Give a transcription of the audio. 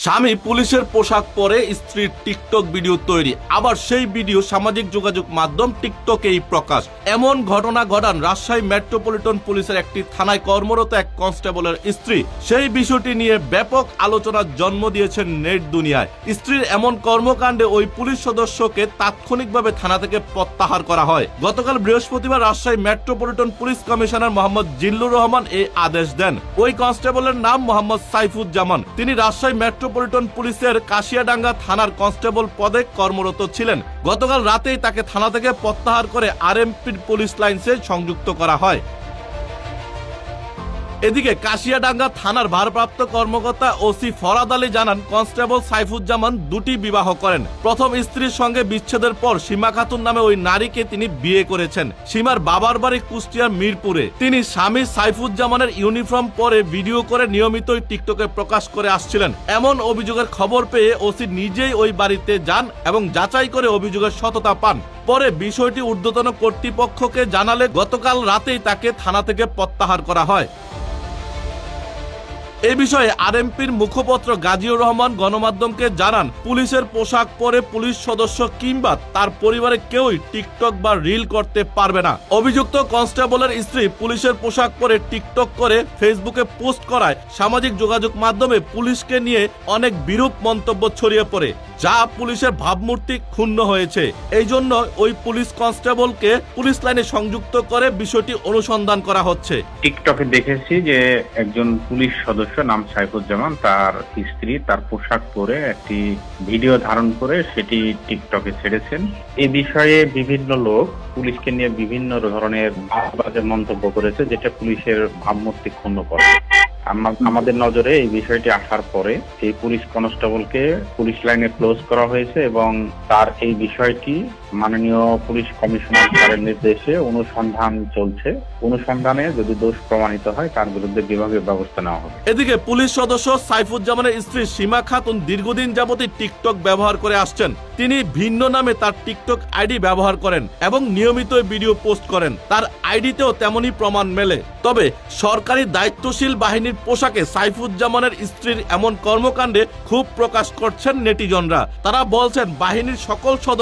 স্বামী পুলিশের পোশাক পরে স্ত্রীর টিকটক ভিডিও তৈরি, আবার সেই ভিডিও সামাজিক যোগাযোগ মাধ্যম টিকটকেই প্রকাশ। এমন ঘটনা ঘটান রাজশাহী মেট্রোপলিটন পুলিশের একটি থানায় কর্মরত এক কনস্টেবলের স্ত্রী। সেই বিষয়টি নিয়ে ব্যাপক আলোচনার জন্ম দিয়েছেন নেট দুনিয়ায়। স্ত্রীর এমন কর্মকাণ্ডে ওই পুলিশ সদস্যকে তাৎক্ষণিকভাবে থানা থেকে প্রত্যাহার করা হয়। গতকাল বৃহস্পতিবার Rajshahi metropolitan police commissioner Mohammad Zillur Rahman এই আদেশ দেন। ওই কনস্টেবলের নাম মোহাম্মদ সাইফুজ্জামান। তিনি রাজশাহী মেট্রোপলিটন পুলিশের কাশিয়াডাঙ্গা থানার কনস্টেবল পদে কর্মরত ছিলেন। গতকাল রাতেই তাকে থানা থেকে প্রত্যাহার করে আরএমপির পুলিশ লাইনসে সংযুক্ত করা হয়। এদিকে কাশিয়াডাঙ্গা থানার ভারপ্রাপ্ত কর্মকর্তা ওসি ফরাদ আলী জানান, কনস্টেবল সাইফুজ্জামান দুটি বিবাহ করেন। প্রথম স্ত্রীর সঙ্গে বিচ্ছেদের পর সীমা খাতুন নামে ওই নারীকে তিনি বিয়ে করেছেন। সীমার বাবার বাড়ি কুষ্টিয়ার মিরপুরে। তিনি স্বামী সাইফুজ্জামানের ইউনিফর্ম পরে ভিডিও করে নিয়মিতই টিকটকে প্রকাশ করে আসছিলেন। এমন অভিযোগের খবর পেয়ে ওসি নিজেই ওই বাড়িতে যান এবং যাচাই করে অভিযোগের সততা পান। পরে বিষয়টি ঊর্ধ্বতন কর্তৃপক্ষকে জানালে গতকাল রাতেই তাকে থানা থেকে প্রত্যাহার করা হয়। এ বিষয়ে আরএমপির মুখপাত্র গাজীউর রহমান গণমাধ্যমকে জানান, পুলিশের পোশাক পরে পুলিশ সদস্য কিংবা তার পরিবারের কেউই টিকটক বা রিল করতে পারবে না। অভিযুক্ত কনস্টেবলের স্ত্রী পুলিশের পোশাক পরে টিকটক করে ফেসবুকে পোস্ট করায় সামাজিক যোগাযোগ মাধ্যমে পুলিশকে নিয়ে অনেক বিরূপ মন্তব্য ছড়িয়ে পড়ে, যা পুলিশের ভাবমূর্তি ক্ষুণ্ণ হয়েছে। এই জন্য ওই পুলিশ কনস্টেবলকে পুলিশ লাইনে সংযুক্ত করে বিষয়টি অনুসন্ধান করা হচ্ছে। টিকটকে দেখেছি যে একজন পুলিশ সদস্য নাম সাইফুজ্জামান তার স্ত্রী তার পোশাক পরে একটি ভিডিও ধারণ করে সেটি টিকটকে ছেড়েছেন। এই বিষয়ে বিভিন্ন লোক পুলিশকে নিয়ে বিভিন্ন ধরনের বাজে মন্তব্য করেছে, যেটা পুলিশের ভাবমূর্তি ক্ষুণ্ণ করে। আমাদের নজরে এই বিষয়টি আসার পরে এই পুলিশ কনস্টেবলকে পুলিশ লাইনে ক্লোজ করা হয়েছে এবং তার এই বিষয়টি মাননীয় পুলিশ কমিশনার স্যারের নির্দেশে অনুসন্ধান চলছে। অনুসন্ধানে যদি দোষ প্রমাণিত হয় তার বিরুদ্ধে বিভাগীয় ব্যবস্থা নেওয়া হবে। এদিকে পুলিশ সদস্য সাইফুজ্জামানের স্ত্রী সীমা খাতুন দীর্ঘদিন যাবতই টিকটক ব্যবহার করে আসছেন। তিনি ভিন্ন নামে তার টিকটক আইডি ব্যবহার করেন এবং নিয়মিত ভিডিও পোস্ট করেন। তার আইডিতেও তেমনই প্রমাণ মেলে। তবে সরকারি দায়িত্বশীল বাহিনীর পোশাকে সাইফুজ্জামানের স্ত্রীর এমন কর্মকাণ্ডে ক্ষোভ প্রকাশ করছেন নেটিজনরা। তারা বলছেন, বাহিনীর সকল সদস্য